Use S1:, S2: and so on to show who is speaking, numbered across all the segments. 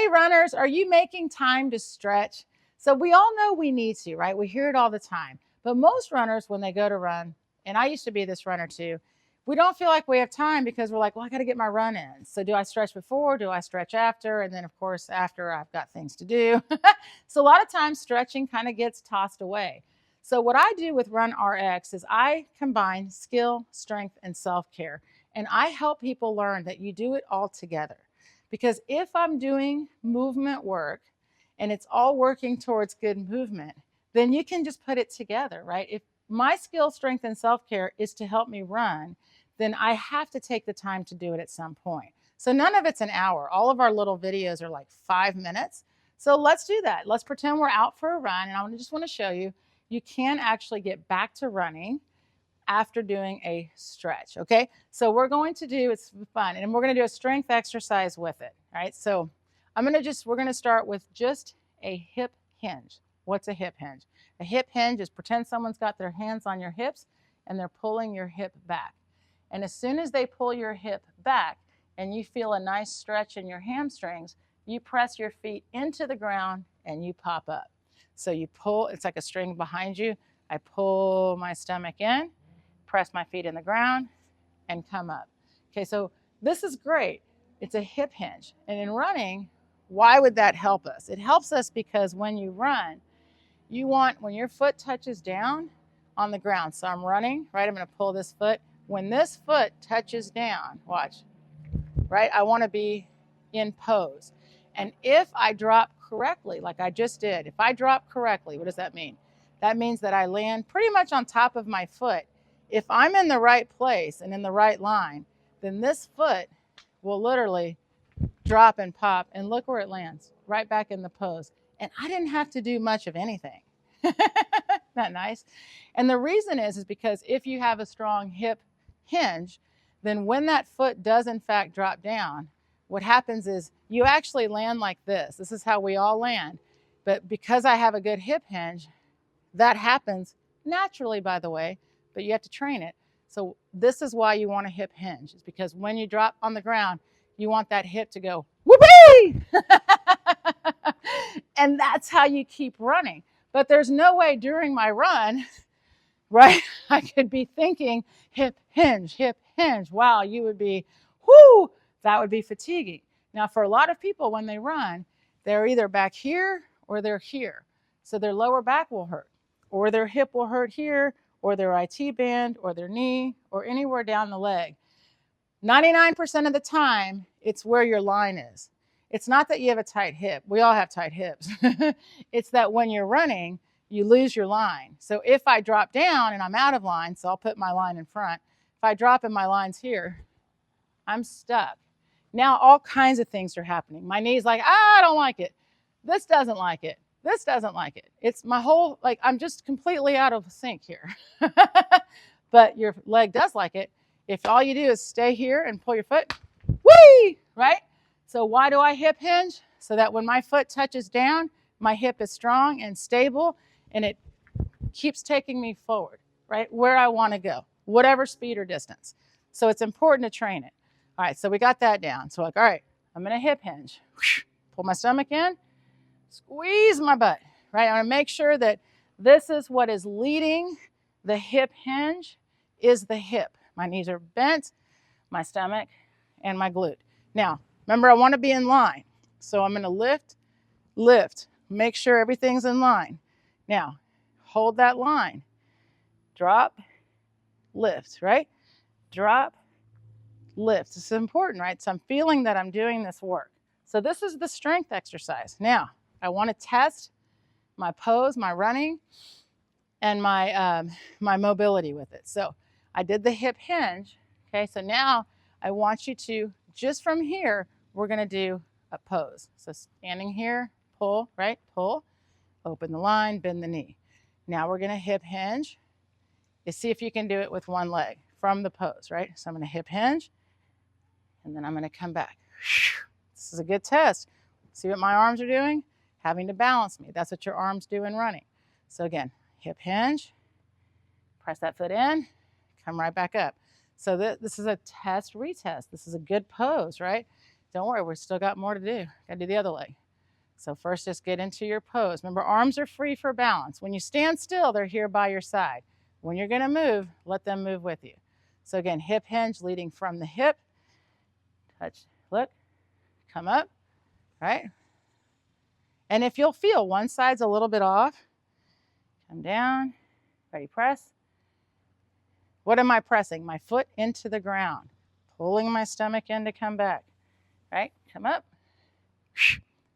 S1: Hey runners, are you making time to stretch? So we all know we need to, right? We hear it all the time. But most runners, when they go to run, and I used to be this runner too, we don't feel like we have time because we're like, well, I got to get my run in. So do I stretch before? Do I stretch after? And then, of course, after I've got things to do. So a lot of times stretching kind of gets tossed away. So what I do with Run RX is I combine skill, strength, and self-care. And I help people learn that you do it all together. Because if I'm doing movement work and it's all working towards good movement, then you can just put it together, right? If my skill, strength, and self-care is to help me run, then I have to take the time to do it at some point. So none of it's an hour. All of our little videos are like 5 minutes. So let's do that. Let's pretend we're out for a run, and I just want to show you, you can actually get back to running after doing a stretch, okay? So we're going to do, it's fun, and we're gonna do a strength exercise with it, all right? So we're gonna start with just a hip hinge. What's a hip hinge? A hip hinge is pretend someone's got their hands on your hips and they're pulling your hip back. And as soon as they pull your hip back and you feel a nice stretch in your hamstrings, you press your feet into the ground and you pop up. So you pull, it's like a string behind you. I pull my stomach in, press my feet in the ground, and come up. Okay, so this is great. It's a hip hinge. And in running, why would that help us? It helps us because when you run, you want, when your foot touches down on the ground, so I'm running, right? I'm gonna pull this foot. When this foot touches down, watch, right? I wanna be in pose. And if I drop correctly, like I just did, if I drop correctly, what does that mean? That means that I land pretty much on top of my foot. If I'm in the right place and in the right line, then this foot will literally drop and pop, and look where it lands, right back in the pose. And I didn't have to do much of anything. Isn't that nice? And the reason is because if you have a strong hip hinge, then when that foot does in fact drop down, what happens is you actually land like this. This is how we all land. But because I have a good hip hinge, that happens naturally, by the way, but you have to train it. So this is why you want a hip hinge. It's because when you drop on the ground, you want that hip to go, whoopee! And that's how you keep running. But there's no way during my run, right, I could be thinking hip hinge, hip hinge. Wow, you would be, whoo, that would be fatiguing. Now, for a lot of people, when they run, they're either back here or they're here. So their lower back will hurt, or their hip will hurt here, or their IT band, or their knee, or anywhere down the leg. 99% of the time, it's where your line is. It's not that you have a tight hip. We all have tight hips. It's that when you're running, you lose your line. So if I drop down and I'm out of line, so I'll put my line in front. If I drop and my line's here, I'm stuck. Now all kinds of things are happening. My knee's like, I don't like it. This doesn't like it. This doesn't like it. It's my whole, like, I'm just completely out of sync here. But your leg does like it. If all you do is stay here and pull your foot, whee, right? So why do I hip hinge? So that when my foot touches down, my hip is strong and stable, and it keeps taking me forward, right? Where I want to go, whatever speed or distance. So it's important to train it. All right, so we got that down. So like, all right, I'm gonna hip hinge. Pull my stomach in, squeeze my butt, right? I wanna make sure that this is what is leading the hip hinge is the hip. My knees are bent, my stomach, and my glute. Now, remember, I wanna be in line. So I'm gonna lift, lift, make sure everything's in line. Now, hold that line. Drop, lift, right? Drop, lift. This is important, right? So I'm feeling that I'm doing this work. So this is the strength exercise. Now, I want to test my pose, my running, and my mobility with it. So I did the hip hinge. Okay, so now I want you to, just from here, we're going to do a pose. So standing here, pull, right? Pull, open the line, bend the knee. Now we're going to hip hinge. You see if you can do it with one leg from the pose, right? So I'm going to hip hinge, and then I'm going to come back. This is a good test. See what my arms are doing? Having to balance me. That's what your arms do in running. So again, hip hinge, press that foot in, come right back up. So this is a test retest. This is a good pose, right? don't worry, we've still got more to do. Gotta do the other leg. So first just get into your pose. Remember, arms are free for balance. When you stand still, they're here by your side. When you're gonna move, let them move with you. So again, hip hinge leading from the hip. Touch, look, come up, right? And if you'll feel one side's a little bit off, come down, ready, press. What am I pressing? My foot into the ground, pulling my stomach in to come back, right? Come up.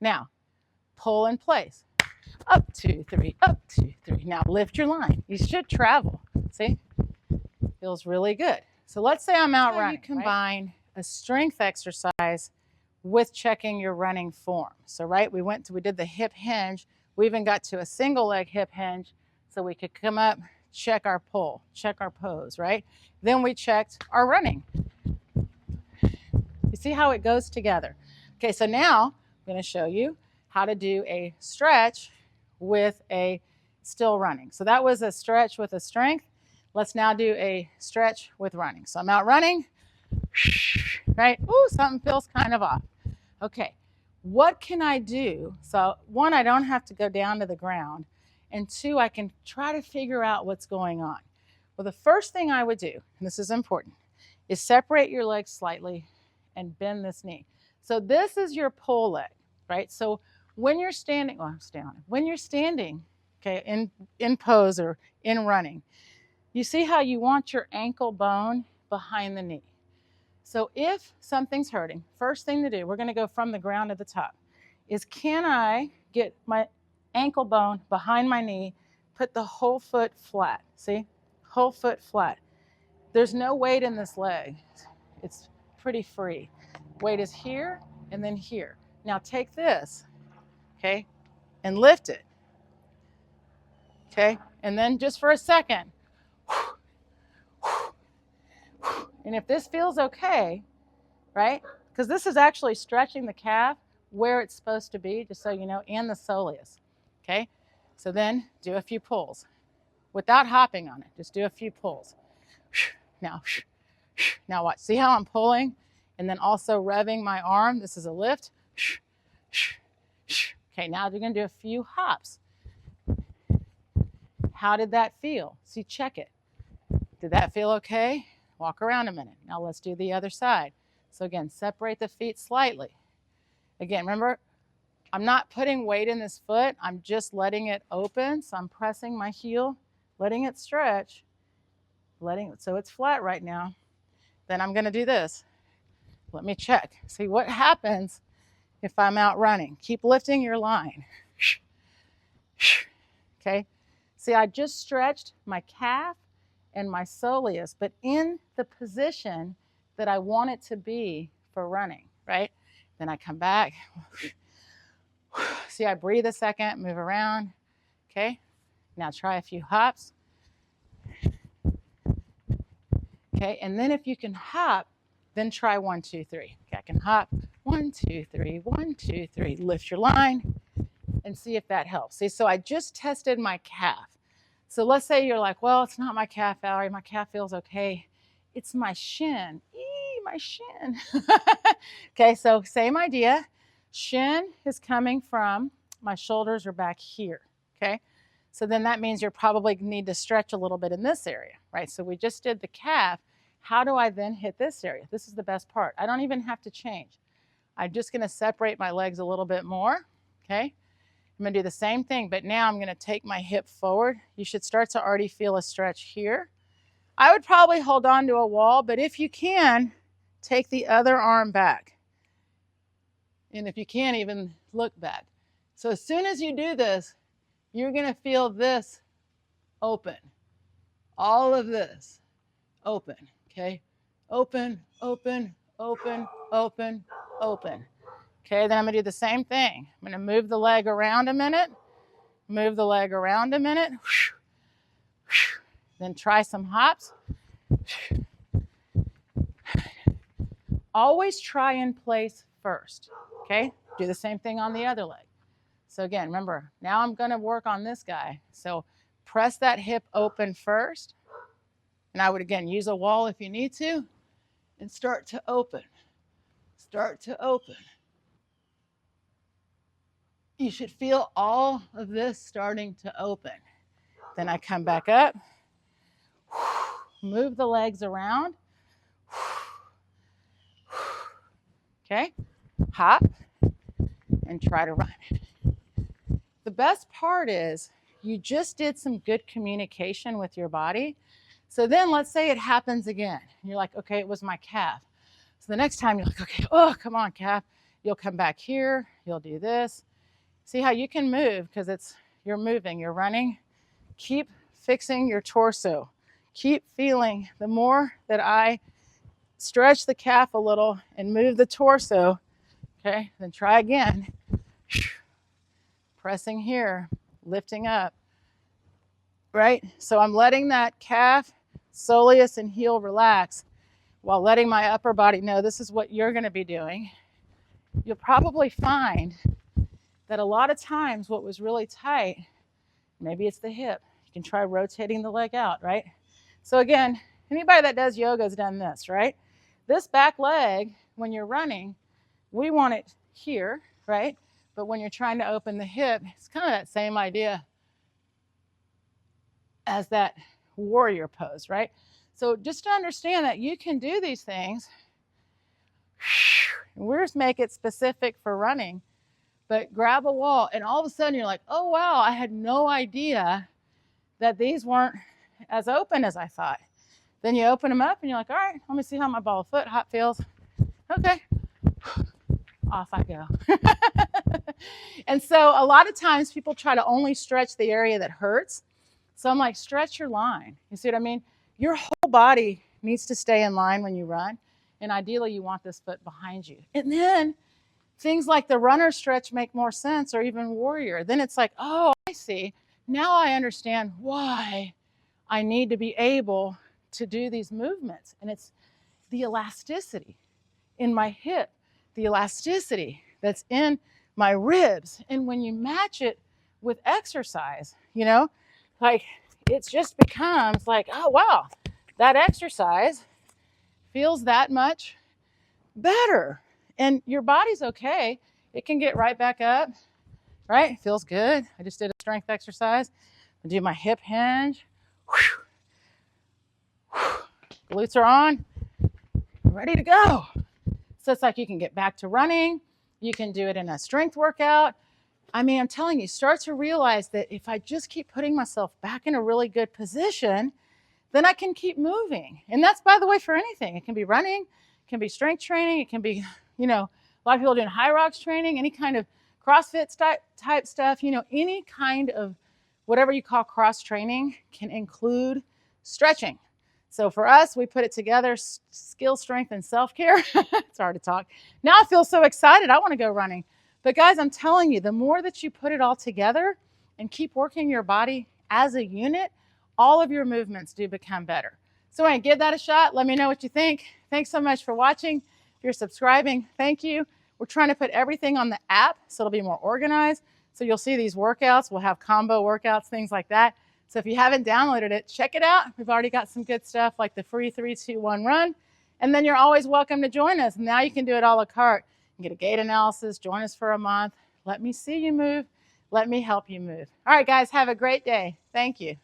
S1: Now, pull in place. Up, 2, 3, up, 2, 3. Now lift your line. You should travel. See? Feels really good. So let's say I'm out running. You combine a strength exercise with checking your running form. So right, we did the hip hinge. We even got to a single leg hip hinge so we could come up, check our pull, check our pose, right? Then we checked our running. You see how it goes together. Okay, so now I'm going to show you how to do a stretch with a still running. So that was a stretch with a strength. Let's now do a stretch with running. So I'm out running, right? Ooh, something feels kind of off. Okay, what can I do? So one, I don't have to go down to the ground. And two, I can try to figure out what's going on. Well, the first thing I would do, and this is important, is separate your legs slightly and bend this knee. So this is your pull leg, right? So when you're standing, well, I'm standing. When you're standing, okay, in pose or in running, you see how you want your ankle bone behind the knee. So if something's hurting, first thing to do, we're going to go from the ground to the top, is can I get my ankle bone behind my knee, put the whole foot flat, see? Whole foot flat. There's no weight in this leg. It's pretty free. Weight is here and then here. Now take this, okay, and lift it, okay? And then just for a second, and if this feels okay, right? Because this is actually stretching the calf where it's supposed to be, just so you know, and the soleus, okay? So then do a few pulls without hopping on it. Just do a few pulls. Now watch. See how I'm pulling and then also revving my arm? This is a lift. Okay, now you're going to do a few hops. How did that feel? See, check it. Did that feel okay? Walk around a minute. Now let's do the other side. So again, separate the feet slightly. Again, remember, I'm not putting weight in this foot. I'm just letting it open. So I'm pressing my heel, letting it stretch, so it's flat right now. Then I'm going to do this. Let me check. See what happens if I'm out running. Keep lifting your line. Okay. See, I just stretched my calf and my soleus, but in the position that I want it to be for running, right? Then I come back. See, I breathe a second, move around. Okay. Now try a few hops. Okay, and then if you can hop, then try 1, 2, 3. Okay, I can hop 1, 2, 3, 1, 2, 3. Lift your line and see if that helps. See, so I just tested my calf. So let's say you're like, well, it's not my calf, Valerie. My calf feels okay. It's my shin. My shin. Okay, so same idea. Shin is coming from my shoulders are back here. Okay, so then that means you probably need to stretch a little bit in this area, right? So we just did the calf. How do I then hit this area? This is the best part. I don't even have to change. I'm just going to separate my legs a little bit more, okay? I'm going to do the same thing, but now I'm going to take my hip forward. You should start to already feel a stretch here. I would probably hold on to a wall, but if you can, take the other arm back. And if you can't, even look back. So as soon as you do this, you're going to feel this open. All of this open, okay? Open, open, open, open, open. Okay, then I'm going to do the same thing. I'm going to move the leg around a minute. Move the leg around a minute. Then try some hops. Always try in place first, okay? Do the same thing on the other leg. So again, remember, now I'm going to work on this guy. So press that hip open first. And I would, again, use a wall if you need to. And start to open. start to open. You should feel all of this starting to open. Then I come back up, move the legs around. Okay, hop and try to run. The best part is you just did some good communication with your body. So then let's say it happens again. You're like, okay, it was my calf. So the next time you're like, okay, oh, come on, calf. You'll come back here, you'll do this. See how you can move because you're moving, you're running. Keep fixing your torso. Keep feeling. The more that I stretch the calf a little and move the torso, okay, then try again. Pressing here, lifting up, right? So I'm letting that calf, soleus, and heel relax while letting my upper body know this is what you're going to be doing. You'll probably find that a lot of times what was really tight, maybe it's the hip. You can try rotating the leg out, right? So again, anybody that does yoga has done this, right? This back leg, when you're running, we want it here, right? But when you're trying to open the hip, it's kind of that same idea as that warrior pose, right? So just to understand that you can do these things, we're just make it specific for running, but grab a wall and all of a sudden you're like, oh wow, I had no idea that these weren't as open as I thought. Then you open them up and you're like, all right, let me see how my ball of foot hop feels. Okay, off I go. And so a lot of times people try to only stretch the area that hurts. So I'm like, stretch your line. You see what I mean? Your whole body needs to stay in line when you run. And ideally you want this foot behind you. And then things like the runner stretch make more sense, or even warrior. Then it's like, oh, I see. Now I understand why I need to be able to do these movements. And it's the elasticity in my hip, the elasticity that's in my ribs. And when you match it with exercise, you know, like it just becomes like, oh, wow, that exercise feels that much better. And your body's okay. It can get right back up, right? It feels good. I just did a strength exercise. I do my hip hinge. Glutes are on, ready to go. So it's like you can get back to running. You can do it in a strength workout. I mean, I'm telling you, start to realize that if I just keep putting myself back in a really good position, then I can keep moving. And that's, by the way, for anything. It can be running, it can be strength training, it can be, you know, a lot of people doing high rocks training, any kind of CrossFit type stuff, you know, any kind of whatever you call cross training can include stretching. So for us, we put it together, skill, strength, and self-care. It's hard to talk. Now I feel so excited. I want to go running. But guys, I'm telling you, the more that you put it all together and keep working your body as a unit, all of your movements do become better. So anyway, give that a shot. Let me know what you think. Thanks so much for watching. If you're subscribing, thank you. We're trying to put everything on the app so it'll be more organized. So you'll see these workouts. We'll have combo workouts, things like that. So if you haven't downloaded it, check it out. We've already got some good stuff like the free 3, 2, 1 run. And then you're always welcome to join us. Now you can do it a la carte. You can get a gait analysis, join us for a month. Let me see you move. Let me help you move. All right, guys, have a great day. Thank you.